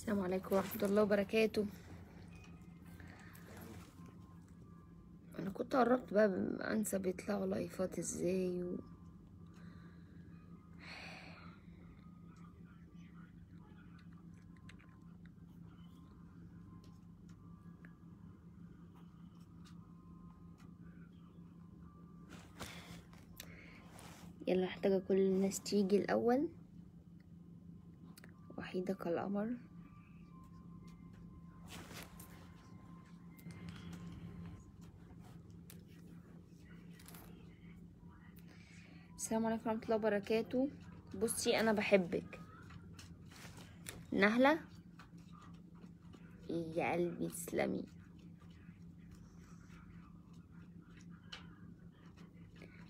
السلام عليكم ورحمة الله وبركاته. انا كنت قربت بقى انسى بيطلعوا لايفات ازاي يلا محتاجة كل الناس تيجي الاول. وحيدة كالقمر. السلام عليكم ورحمة الله وبركاته. بصي انا بحبك نهلة يا قلبي تسلمي.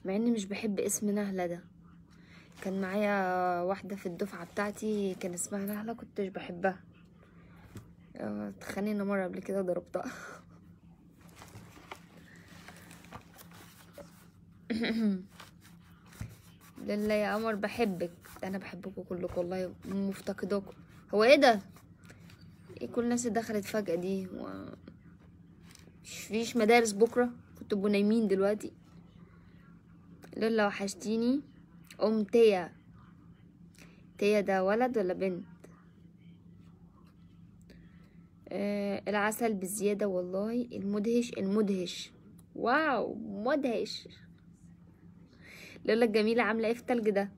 مع اني مش بحب اسم نهلة ده، كان معايا واحدة في الدفعة بتاعتي كان اسمها نهلة كنتش بحبها. اتخانقنا مرة قبل كده ضربتها. لله يا قمر بحبك. انا بحبكم كلكم والله مفتقداكم. هو ايه ده؟ ايه كل الناس اللي دخلت فجأة دي مفيش مدارس بكرة؟ كنتوا تبقوا نايمين دلوقتي. لولا وحشتيني. تيا. تيا ده ولد ولا بنت؟ العسل بزيادة والله. المدهش. واو مدهش. لولا الجميلة عاملة ايه في التلج ده؟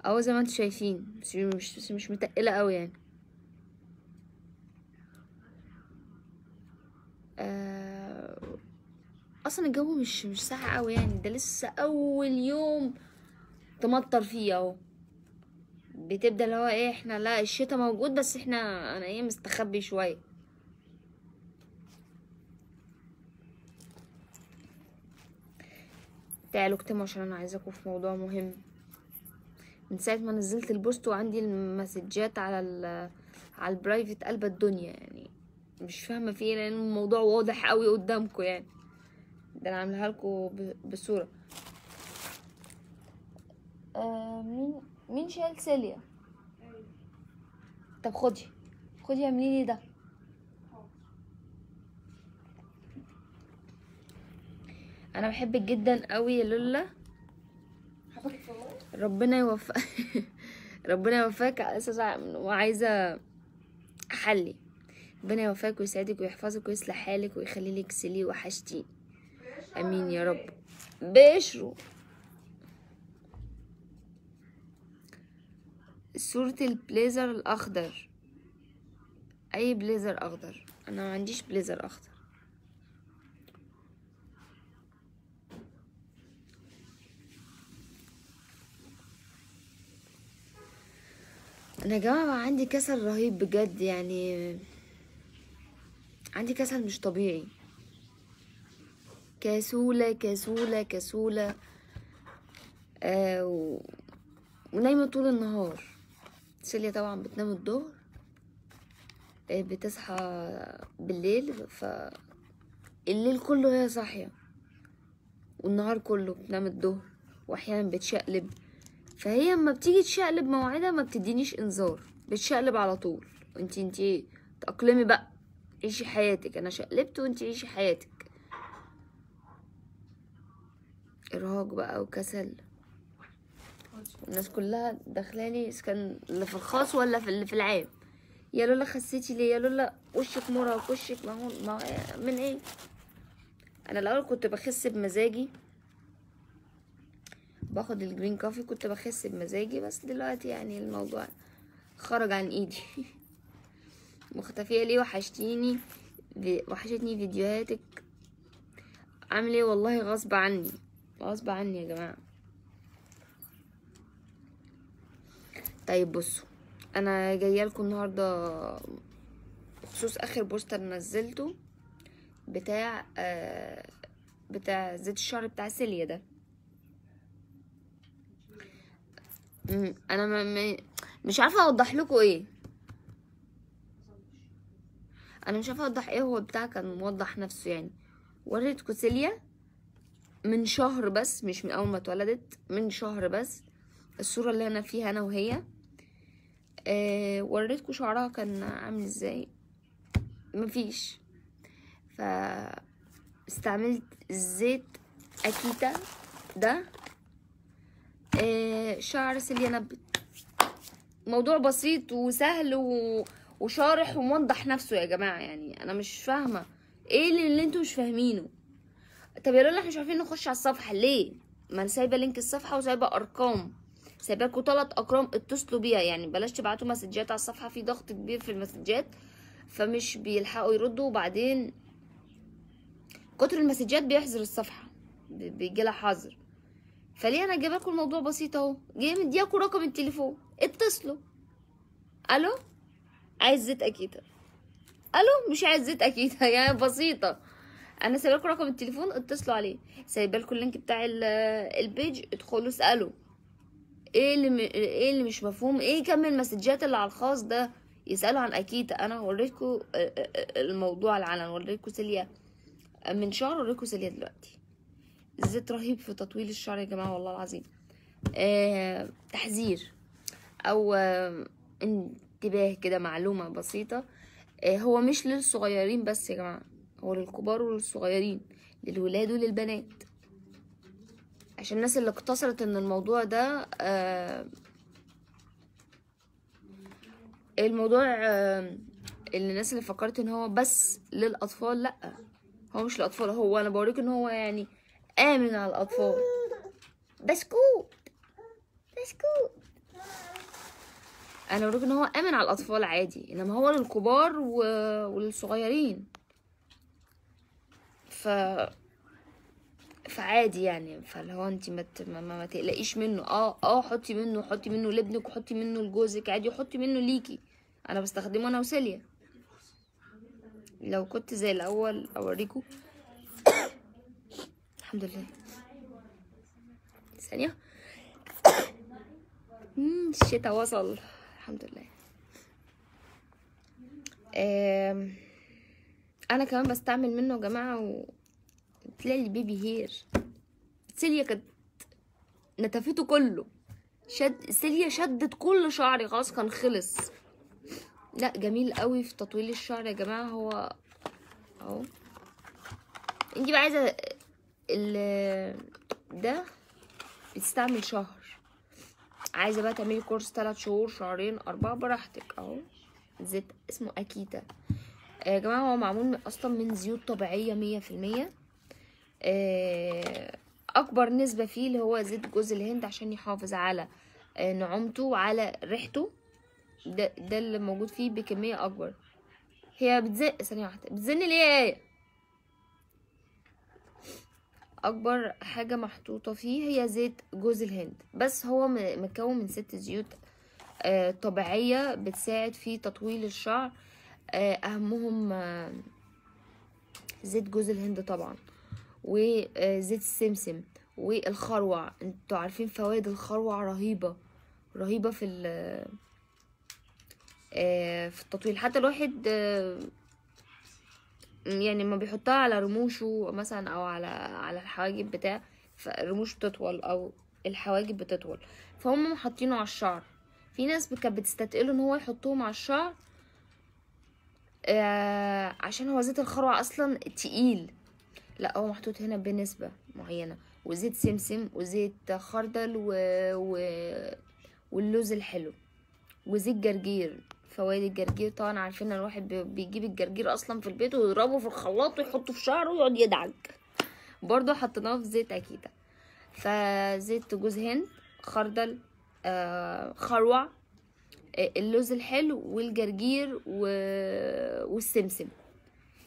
اهو زي ما انتوا شايفين، بس مش متقلة قوي يعني. اصلا الجو مش ساقع قوي يعني، ده لسه اول يوم تمطر فيه اهو. بتبدا اللي هو ايه، احنا لا الشتا موجود بس انا ايه مستخبي شويه. تعالوا اكتموا عشان انا عايزاكم في موضوع مهم. من ساعه ما نزلت البوست وعندي المسجات على البرايفت قلب الدنيا يعني. مش فاهمه في ايه، لان الموضوع واضح قوي قدامكم يعني. ده انا عاملها لكم بصوره. مين شايل سيليا؟ طب خدي اعملي لي ده. انا بحبك جدا قوي يا لولا. ربنا يوفق. ربنا يوفقك على اساس وعايزه احلي. ربنا يوفقك ويسعدك ويحفظك ويصلح حالك ويخلي لك سلي وحشتي. امين يا رب. بشروا صورة البليزر الاخضر. اي بليزر اخضر؟ انا ما عنديش بليزر اخضر. انا يا جماعه بقى عندي كسل رهيب بجد يعني. عندي كسل مش طبيعي. كسولة كسولة كسولة. ونايمة طول النهار. سيليا طبعا بتنام الظهر، بتصحى بالليل، الليل كله هي صاحية، والنهار كله بتنام الظهر، واحيانا بتشقلب. فهي اما بتيجي تشقلب مواعيدها ما بتدينيش انذار، بتشقلب على طول. انتي ايه، تأقلمي بقى، عيشي حياتك. انا شقلبت وانتي عيشي حياتك. ارهاق بقى وكسل. الناس كلها داخلالي كان اللي في الخاص ولا في اللي في العام. يا لولا خسيتي ليه؟ يا لولا وشك مرهق، وشك ما من ايه؟ انا الاول كنت بخس بمزاجي، باخد الجرين كوفي كنت بخس بمزاجي، بس دلوقتي يعني الموضوع خرج عن ايدي. مختفية ليه؟ وحشتيني، وحشتني فيديوهاتك. عامل ايه؟ والله غصب عني، غصب عني يا جماعة. طيب بصوا، انا جايه لكم النهارده بخصوص اخر بوستر نزلته بتاع زيت الشعر بتاع سيليا ده. انا مش عارفه اوضح لكم ايه. انا مش عارفه اوضح ايه. هو بتاع كان موضح نفسه يعني. وريتكم سيليا من شهر بس، مش من اول ما اتولدت، من شهر بس. الصوره اللي انا فيها انا وهي وريتكم شعرها كان عامل ازاي، مفيش. استعملت زيت اكيتا ده. شعر سيليا نبت. موضوع بسيط وسهل وشارح وموضح نفسه يا جماعه. يعني انا مش فاهمه ايه اللي انتوا مش فاهمينه. طب يا لولا احنا مش عارفين نخش على الصفحه ليه؟ ما انا سايبه لينك الصفحه وسايبه ارقام، سايبه لكم 3 ارقام اتصلوا بيها. يعني بلاش تبعتوا مسجات على الصفحه، في ضغط كبير في المسجات فمش بيلحقوا يردوا، وبعدين كتر المسجات بيحظر الصفحه، بيجي لها حظر. فليه انا جايبه لكم الموضوع بسيط اهو، جايه مدياكم رقم التليفون اتصلوا. الو، عايز زيت اكيد؟ الو، مش عايز زيت اكيد؟ يعني بسيطه. انا سايبه لكم رقم التليفون اتصلوا عليه، سايبه لكم اللينك بتاع البيج، ادخلوا اسالوا ايه اللي مش مفهوم، ايه كم المسجات اللي على الخاص ده، يسالوا عن اكيد. انا هوريكم الموضوع العلن، هوريكم سيليا من شهر، هوريكم سيليا دلوقتي. الزيت رهيب في تطويل الشعر يا جماعه والله العظيم. تحذير او انتباه كده، معلومه بسيطه. هو مش للصغيرين بس يا جماعه، هو للكبار وللصغيرين، للولاد وللبنات. عشان الناس اللي اقتصرت ان الموضوع ده الموضوع اللي الناس اللي فكرت ان هو بس للاطفال، لا هو مش للاطفال. هو انا بوريك ان هو يعني امن على الاطفال. بسكوت بسكوت، انا بوريك ان هو امن على الاطفال عادي، انما هو للكبار وللصغيرين. فعادي يعني. فلو انت ما تقلقيش منه. حطي منه لابنك، وحطي منه لجوزك عادي، وحطي منه ليكي. انا بستخدمه انا وسيليا. لو كنت زي الاول اوريكم. الحمد لله. ثانيه. الشتاء وصل الحمد لله. انا كمان بستعمل منه يا جماعه، طلع لي بيبي هير. سيليا كانت نتفته كله، سيليا شدت كل شعري خلاص كان خلص. لا جميل قوي في تطويل الشعر يا جماعه. هو اهو. انتي بقى عايزه ده بتستعمل شهر، عايزه بقى تعملي كورس 3 شهور، شهرين، 4 براحتك. اهو زيت اسمه اكيتا يا جماعه. هو معمول اصلا من زيوت طبيعيه 100%. اكبر نسبه فيه اللي هو زيت جوز الهند، عشان يحافظ على نعومته وعلى ريحته. ده اللي موجود فيه بكميه اكبر. هي بتزق ثانيه واحده، بتزني ليه؟ اكبر حاجه محطوطه فيه هي زيت جوز الهند، بس هو مكون من 6 زيوت طبيعيه بتساعد في تطويل الشعر. اهمهم زيت جوز الهند طبعا، وزيت السمسم والخروع. انتوا عارفين فوائد الخروع رهيبه رهيبه في التطويل. حتى الواحد يعني ما بيحطها على رموشه مثلا او على الحواجب بتاع، فالرموش بتطول او الحواجب بتطول، فهم حاطينه على الشعر. في ناس كانت بتستتقله ان هو يحطوهم على الشعر عشان هو زيت الخروع اصلا تقيل. لا هو محطوط هنا بنسبة معينة، وزيت سمسم وزيت خردل واللوز الحلو وزيت جرجير. فوائد الجرجير طبعا عارفين ان الواحد بيجيب الجرجير اصلا في البيت ويضربه في الخلاط ويحطه في شعره ويقعد يدعك. برضو حطيناه في زيت اكيدا. فزيت جوز هند، خردل، خروع، اللوز الحلو والجرجير والسمسم.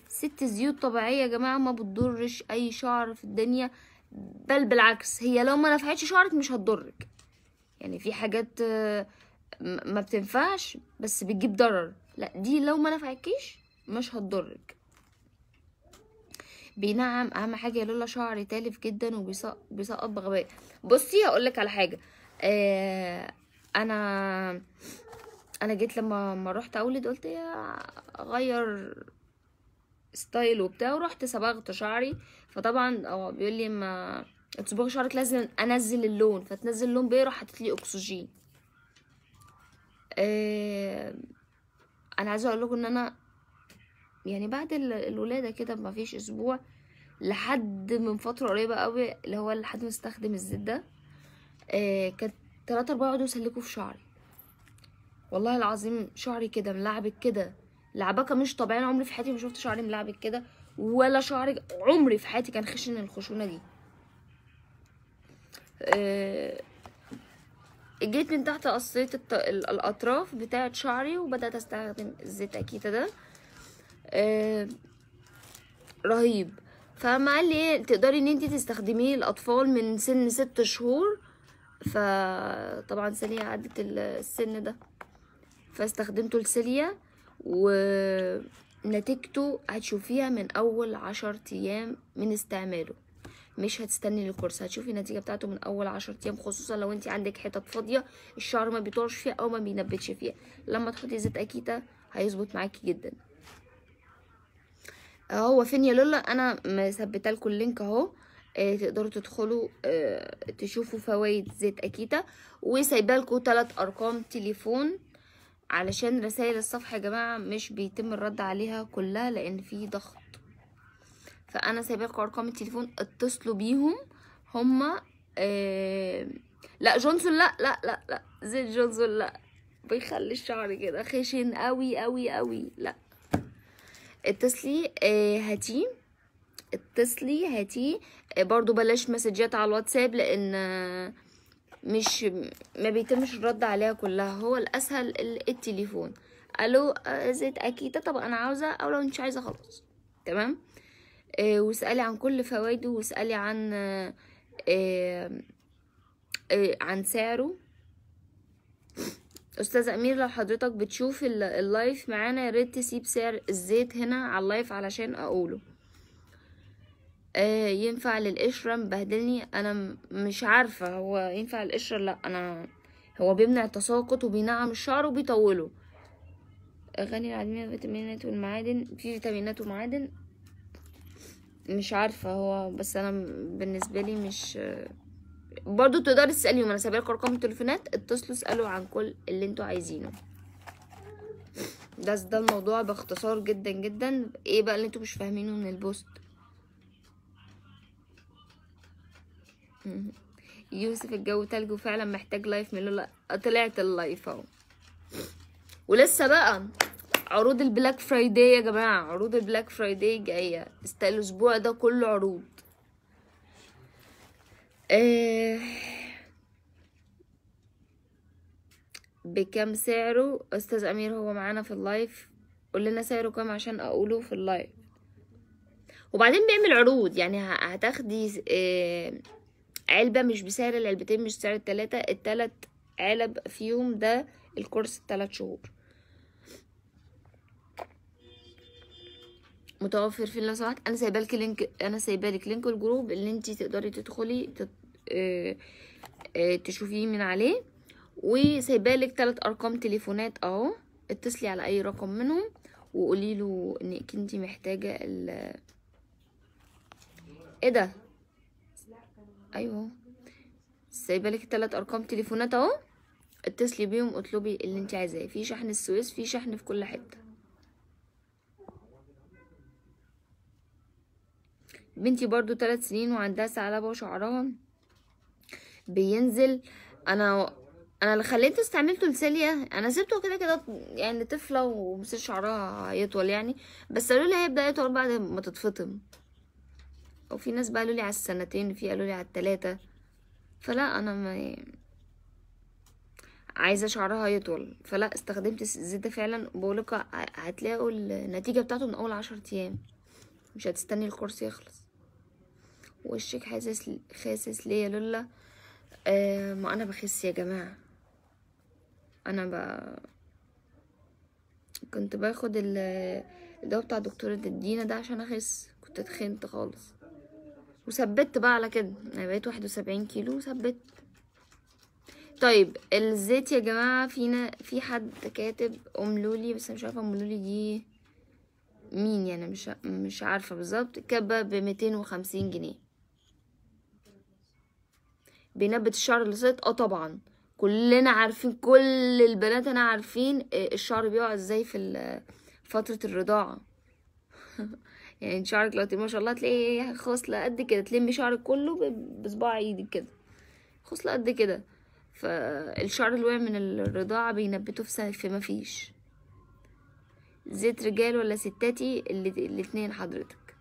6 زيوت طبيعية يا جماعة، ما بتضرش اي شعر في الدنيا، بل بالعكس هي لو ما نفعتش شعرك مش هتضرك. يعني في حاجات ما بتنفعش بس بتجيب ضرر، لا دي لو ما نفعكيش مش هتضرك. بينعم. اهم حاجه يا لولا شعري تالف جدا وبيسقط بغباء. بصي هقولك على حاجه. انا جيت لما رحت اولد قلت اغير ستايل وبتاع، ورحت صبغت شعري. فطبعا هو بيقول لي ما تصبغي شعرك لازم انزل اللون، فتنزل اللون بيه، راح حاطط لي اكسجين. انا عايزه اقول لكم ان انا يعني بعد الولاده كده ما فيش اسبوع لحد من فتره قريبه قوي اللي هو لحد ما استخدم الزيت ده، كانت 3-4 يقعدوا يسلكوا في شعري. والله العظيم شعري كده ملعبك كده، لعبكه مش طبيعيه. انا عمري في حياتي ما شفت شعري ملعبك كده، ولا شعري عمري في حياتي كان خشن الخشونه دي. جيت من تحت قصيت الاطراف بتاعه شعري وبدات استخدم الزيت اكيتا ده. رهيب. فما قال لي ايه، تقدري ان انتي تستخدميه الاطفال من سن 6 شهور. فطبعا سيليا عدت السن ده، فاستخدمته لسيليا ونتيجته هتشوفيها من اول 10 ايام من استعماله. مش هتستني للكورس، هتشوفي النتيجه بتاعته من اول 10 ايام، خصوصا لو انت عندك حتت فاضيه الشعر ما بيطولش فيها او ما بينبتش فيها. لما تحطي زيت اكيتا هيظبط معاكي جدا. هو فين يا لولا؟ انا مثبته لكم اللينك اهو، تقدروا تدخلوا تشوفوا فوائد زيت اكيتا، وسايبه لكم 3 ارقام تليفون علشان رسائل الصفحه يا جماعه مش بيتم الرد عليها كلها لان في ضغط. فانا سايبه لكم ارقام التليفون، اتصلوا بيهم. هما لا جونسون، لا لا لا لا، زيت جونسون لا، بيخلي الشعر كده خشن قوي قوي قوي، لا. اتصلي هاتيه، اتصلي هاتيه. برضو بلاش مسجات على الواتساب لان مش ما بيتمش الرد عليها كلها. هو الاسهل التليفون. الو زيت اكيد، طب انا عاوزه، او لو انت عايزه خلاص تمام. واسالي عن كل فوائده، واسالي عن سعره. استاذ امير، لو حضرتك بتشوف اللايف معانا يا ريت تسيب سعر الزيت هنا على اللايف علشان اقوله. ينفع للقشرة؟ مبهدلني انا مش عارفة هو ينفع للقشرة. لا، هو بيمنع التساقط وبينعم الشعر وبيطوله. غني العديد من الفيتامينات والمعادن، في فيتامينات ومعادن مش عارفة هو، بس انا بالنسبة لي مش. برضو تقدري تسأليهم، انا سايبه لكم ارقام التليفونات، اتصلوا اسألوا عن كل اللي انتوا عايزينه. ده الموضوع باختصار جدا جدا. ايه بقى اللي انتوا مش فاهمينه من البوست؟ يوسف، الجو تلج وفعلا محتاج لايف من لولا. طلعت اللايف اهو. ولسه بقى عروض البلاك فرايداي يا جماعه، عروض البلاك فرايداي جايه الاسبوع ده كله عروض. بكم سعره؟ استاذ امير هو معانا في اللايف، قول لنا سعره كام عشان اقوله في اللايف. وبعدين بيعمل عروض، يعني هتاخدي علبة مش بسعر العلبتين، مش سعر التلات علب فيهم ده الكورس 3 شهور. متوفر فين لو سمحت؟ انا سايبالك لينك، لينك الجروب اللي انتي تقدري تدخلي تشوفيه من عليه، وسايبالك 3 ارقام تليفونات اهو. اتصلي على اي رقم منهم وقولي له انك انتي محتاجه ايه ده. ايوه سايبالك 3 ارقام تليفونات اهو، اتصلي بيهم اطلبي اللي انت عايزاه. في شحن السويس، في شحن في كل حته. بنتي برضو 3 سنين وعندها ثعلبه وشعرها بينزل. انا اللي خليته استعملته لسيليا، انا سبته كده كده يعني طفله ومصير شعرها يطول يعني، بس قالوا لي هيبدا يطول بعد ما تتفطم. وفي ناس بقى قالوا لي على 2 وفي قالوا لي على 3. فلا انا ما عايزه شعرها يطول، فلا استخدمت الزيت ده فعلا. بقولك هتلاقوا النتيجه بتاعته من اول 10 ايام، مش هتستني الكورس يخلص. وشك خاسس ليه يا لولا؟ ما انا بخس يا جماعه. انا كنت باخد الدواء بتاع دكتورة الدينا ده عشان اخس، كنت اتخنت خالص وثبت بقى على كده. انا بقيت 71 كيلو وثبت. طيب الزيت يا جماعه، في حد كاتب ام لولي، بس انا مش عارفه ام لولي دي مين يعني، مش عارفه بالظبط. كبه ب250 جنيه. بينبت الشعر اللي سقط؟ طبعا كلنا عارفين، كل البنات انا عارفين الشعر بيقع ازاي في فترة الرضاعة. يعني شعرك لو ما شاء الله تلاقي خصلة قد كده، تلمي شعرك كله بصباع ايدك كده، خصلة قد كده. فالشعر اللي وقع من الرضاعة بينبته في مفيش. زيت رجال ولا ستاتي؟ الاتنين حضرتك.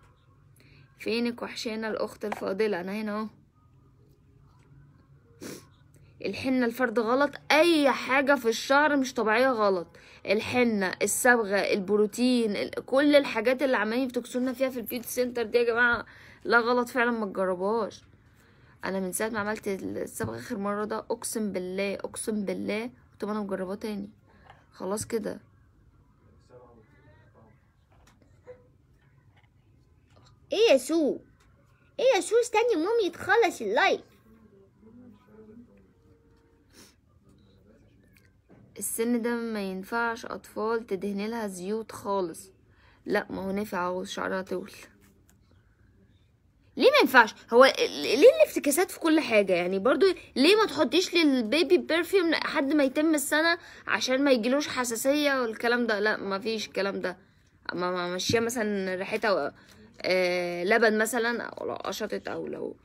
فينك وحشانة الأخت الفاضلة؟ أنا هنا اهو. الحنة الفرد غلط، أي حاجة في الشعر مش طبيعية غلط. الحنة، الصبغة، البروتين، كل الحاجات اللي عمالين بتكسرنا فيها في البيوتي سنتر دي يا جماعة لا غلط فعلا، ما تجربوهاش. أنا من ساعة ما عملت الصبغة آخر مرة ده أقسم بالله أقسم بالله طب أنا مجرباه تاني خلاص كده. ايه يا سو؟ ايه يا سو؟ استني مامي تخلص اللايف. السن ده ما ينفعش أطفال تدهن لها زيوت خالص. لا ما هو نافع، عاوز شعرها طول. ليه ما ينفعش؟ هو ليه الافتكاسات في كل حاجة يعني؟ برضو ليه ما تحطيش للبيبي برفيوم لحد ما يتم السنة عشان ما يجيلوش حساسية والكلام ده؟ لا ما فيش الكلام ده. ما ماشية مثلا ريحتها لبن مثلا، او لو قشطت، او لو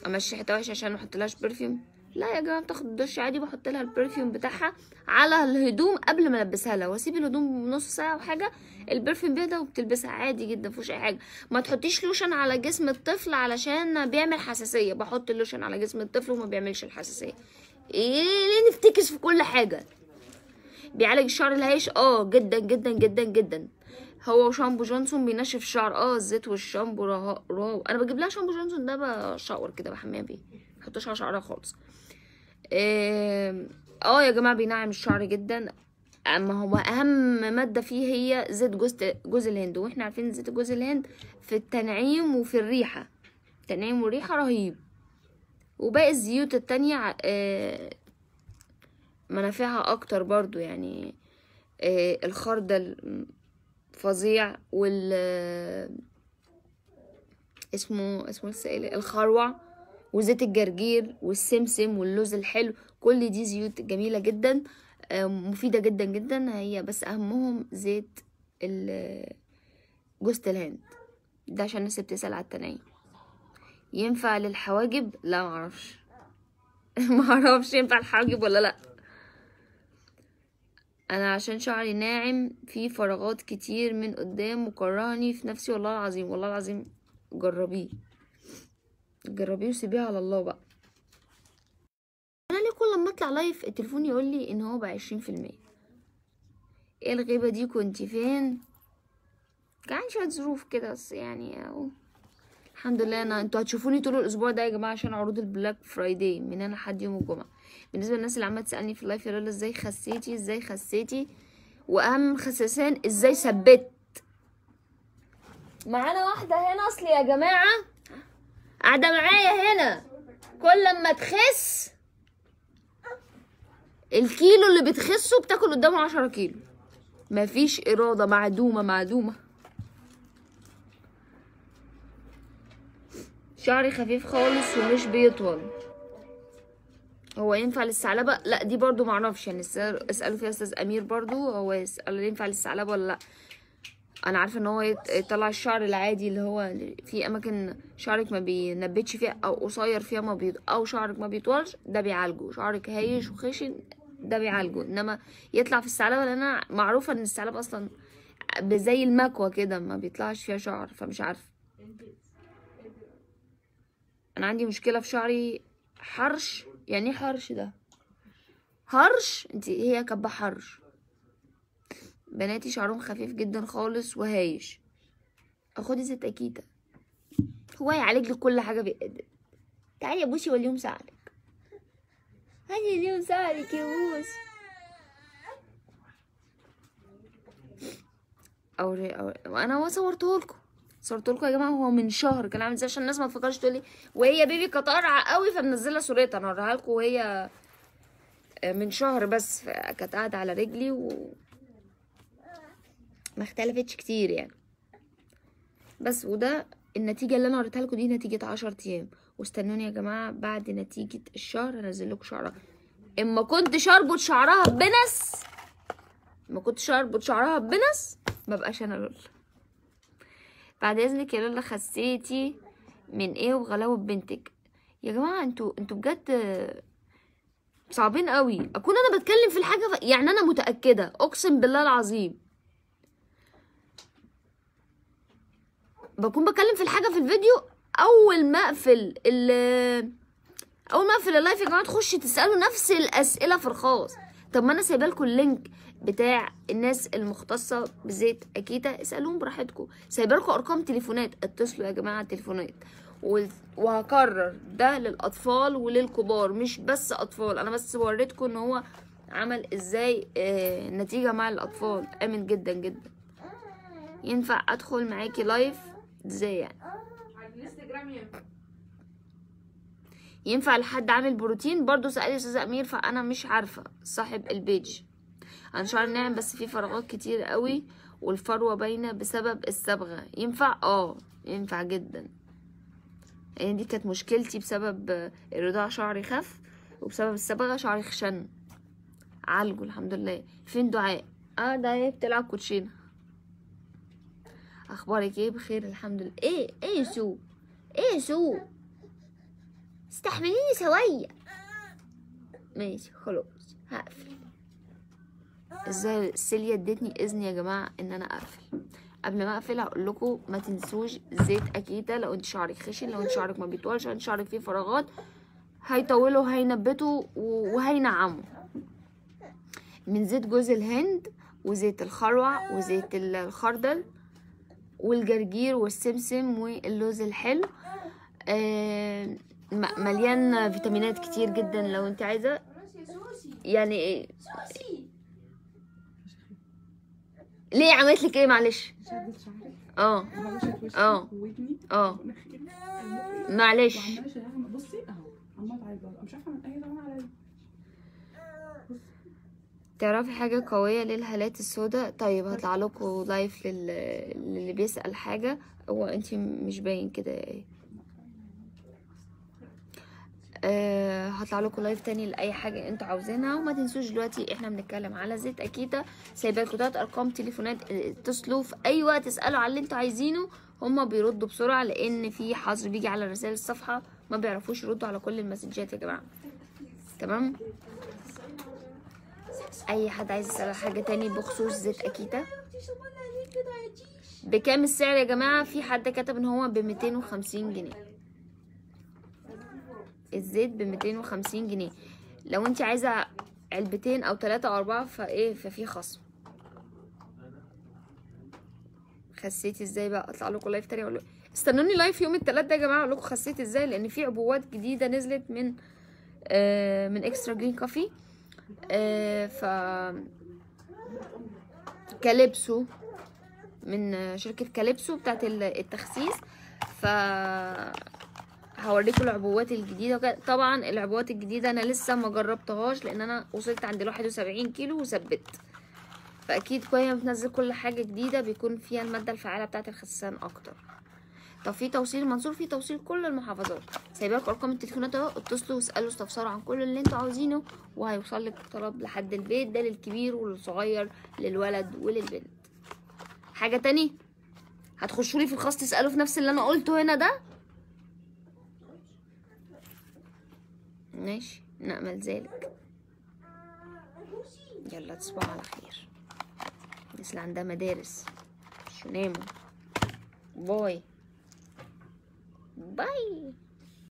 امشي ريحتها وحشة عشان ما احطلهاش برفيوم. لا يا جماعة، بتاخد دش عادي بحط لها البرفيوم بتاعها على الهدوم قبل ما البسها لها، واسيب الهدوم نص ساعة وحاجة البرفيوم بيهدى وبتلبسها عادي جدا مفيش اي حاجة. ما تحطيش لوشن على جسم الطفل علشان بيعمل حساسية. بحط اللوشن على جسم الطفل وما بيعملش الحساسية. ايه ليه نفتكس في كل حاجة؟ بيعالج الشعر الهايش جدا جدا جدا جدا. هو شامبو جونسون بينشف الشعر، الزيت والشامبو راهو. انا بجيب لها شامبو جونسون ده بشاور كده بحميها بيه، محطوش على شعرها خالص. يا جماعه بينعم الشعر جدا. اما هو اهم ماده فيه هي زيت جوز الهند، واحنا عارفين زيت جوز الهند في التنعيم وفي الريحه، التنعيم والريحه رهيب. وباقي الزيوت التانية منافعها اكتر برضو يعني. الخردل فظيع، وال اسمه الخروع، وزيت الجرجير والسمسم واللوز الحلو، كل دي زيوت جميلة جدا مفيدة جدا جدا. هي بس اهمهم زيت جوز الهند ده، عشان الناس بتسأل على التنعيم. ينفع للحواجب؟ لا معرفش. معرفش ينفع الحواجب ولا لا. انا عشان شعري ناعم فيه فراغات كتير من قدام وكرهني في نفسي، والله العظيم والله العظيم. جربيه وسيبيه على الله بقى. انا ليه كل لما اطلع لايف التليفون يقول لي ان هو ب20%؟ ايه الغيبه دي؟ كنت فين؟ كان شويه ظروف كده بس يعني اهو الحمد لله. انتوا هتشوفوني طول الاسبوع ده يا جماعه عشان عروض البلاك فرايداي من هنا لحد يوم الجمعه. بالنسبه للناس اللي عماله تسالني في اللايف يا لالا ازاي خسيتي، واهم خسسان ازاي ثبت. معانا واحده هنا اصلي يا جماعه قاعده معايا هنا، كل ما تخس الكيلو اللي بتخسه بتاكل قدامه 10 كيلو. مفيش إرادة، معدومة. شعري خفيف خالص ومش بيطول، هو ينفع للثعلبة؟ لا دي برضو معرفش يعني، اسألوا فيها استاذ امير برضو، هو يسأل ينفع للثعلبة ولا لا. انا عارفه ان هو يطلع الشعر العادي اللي هو في اماكن شعرك ما بينبتش فيها او قصير فيها او شعرك ما بيطولش، ده بيعالجه. شعرك هايش وخشن ده بيعالجه. انما يطلع في الثعلبه، لان انا معروفه ان الثعلبه اصلا زي المكوه كده ما بيطلعش فيها شعر، فمش عارفه. انا عندي مشكله في شعري حرش. يعني ايه حرش ده؟ هرش؟ هي كبه حرش. بناتي شعرهم خفيف جدا خالص وهايش. خدي زيت اكيتا، هو يعالج لك كل حاجه بيقدم. تعالي يا بوسي واليوم ساعدك، هاجي اليوم ساعدك يا بوسي. او انا صورته لكم يا جماعه، هو من شهر كان عامل ازاي عشان الناس ما تفكرش تقول لي وهي بيبي قطارعه قوي فمنزله صورتها. انا هوريها لكم وهي من شهر بس، كانت قاعده على رجلي ما اختلفتش كتير يعني. بس وده النتيجه اللي انا وريتها لكم، دي نتيجه 10 ايام. واستنوني يا جماعه بعد نتيجه الشهر انزل لكم شعرها. اما كنتش اربط شعرها ببنس، ما كنتش اربط شعرها ببنس ما بقاش انا لولا. بعد اذنك يا لولا، خسيتي من ايه وغلاوه بنتك؟ يا جماعه انتوا بجد صعبين قوي. اكون انا بتكلم في الحاجه يعني انا متاكده اقسم بالله العظيم بكون بتكلم في الحاجه في الفيديو، اول ما اقفل اللايف يا جماعه تخشي تسالوا نفس الاسئله في الخاص. طب ما انا سايبه لكم اللينك بتاع الناس المختصه بزيت اكيتا، اسالوهم براحتكم. سايبه لكم ارقام تليفونات، اتصلوا يا جماعه التليفونات. وهكرر ده للاطفال وللكبار، مش بس اطفال. انا بس وريتكم ان هو عمل ازاي نتيجه مع الاطفال، امن جدا جدا. ينفع ادخل معاكي لايف ازاي يعني؟ على الانستجرام ينفع لحد عامل بروتين؟ برضو سألي استاذ امير، فانا مش عارفه صاحب البيج. انا شعري ناعم بس في فراغات كتير قوي والفروه باينه بسبب الصبغه. ينفع؟ ينفع جدا. يعني دي كانت مشكلتي بسبب الرضاعه، شعري خف، وبسبب الصبغه شعري خشن. عالجه الحمد لله. فين دعاء؟ دعاء بتلعب كوتشينه. اخبارك ايه؟ بخير الحمد لله. ايه يا سو استحمليني شويه. ماشي خلاص هقفل. ازاي سيليا ادتني اذن يا جماعه ان انا اقفل؟ قبل ما اقفل هقول لكم ما تنسوش زيت اكيتا. لو انت شعرك خشن، لو انت شعرك ما بيطولش، لو انت شعرك فيه فراغات، هيطولوا وهينبتوا وهينعموا. من زيت جوز الهند وزيت الخروع وزيت الخردل والجرجير والسمسم واللوز الحلو. مليان فيتامينات كتير جدا لو انت عايزه. يعني ايه؟ ليه عملت لك ايه؟ معلش. شدت شعري اه وهوشت وشي اه وودني اه ومناخيري معلش. وعماله شغاله. بصي اهو عماله تعيط بقى، مش عارفه اعمل اي لون عليا. تعرفي حاجة قوية للهالات السوداء؟ طيب هطلع لكم لايف للي بيسأل حاجة. هو انتي مش باين كده ايه؟ هطلع لكم لايف تاني لاي حاجه انتوا عاوزينها. وما تنسوش دلوقتي احنا بنتكلم على زيت اكيتا. سايبه لكم 3 ارقام تليفونات، اتصلوا في اي وقت اسالوا على اللي انتوا عايزينه، هما بيردوا بسرعه لان في حظر بيجي على رسائل الصفحه، ما بيعرفوش يردوا على كل المسجات يا جماعه. تمام؟ اي حد عايز يسال حاجه تاني بخصوص زيت اكيتا؟ بكام السعر يا جماعه؟ في حد كتب ان هو ب 250 جنيه. الزيت ب 250 جنيه. لو انت عايزه علبتين او 3 او 4 ففي خصم. خسيتي ازاي بقى؟ اطلع لكم لايف تاني اقول. استنوني لايف يوم الثلاث ده يا جماعه اقول لكم خسيت ازاي، لان في عبوات جديده نزلت من اكسترا جرين كوفي. ف كاليبسو، من شركه كاليبسو بتاعت التخسيس. ف هوريكم العبوات الجديده وكده. طبعا العبوات الجديده انا لسه ما جربتهاش لان انا وصلت عند 71 كيلو وثبت. فاكيد كويس بتنزل كل حاجه جديده بيكون فيها الماده الفعاله بتاعه الخسسان اكتر. طب في توصيل المنصور، في توصيل كل المحافظات. سايبه لكم ارقام التليفونات اهو، اتصلوا واسالوا استفسروا عن كل اللي انتوا عاوزينه وهيوصل لك طلب لحد البيت. ده للكبير وللصغير، للولد وللبنت. حاجه تاني هتخشوا لي في الخاص تسالوا في نفس اللي انا قلته هنا ده؟ ماشي، نأمل ذلك. يلا تصبحوا على خير. الناس اللي عندها مدارس مش يناموا. باي باي.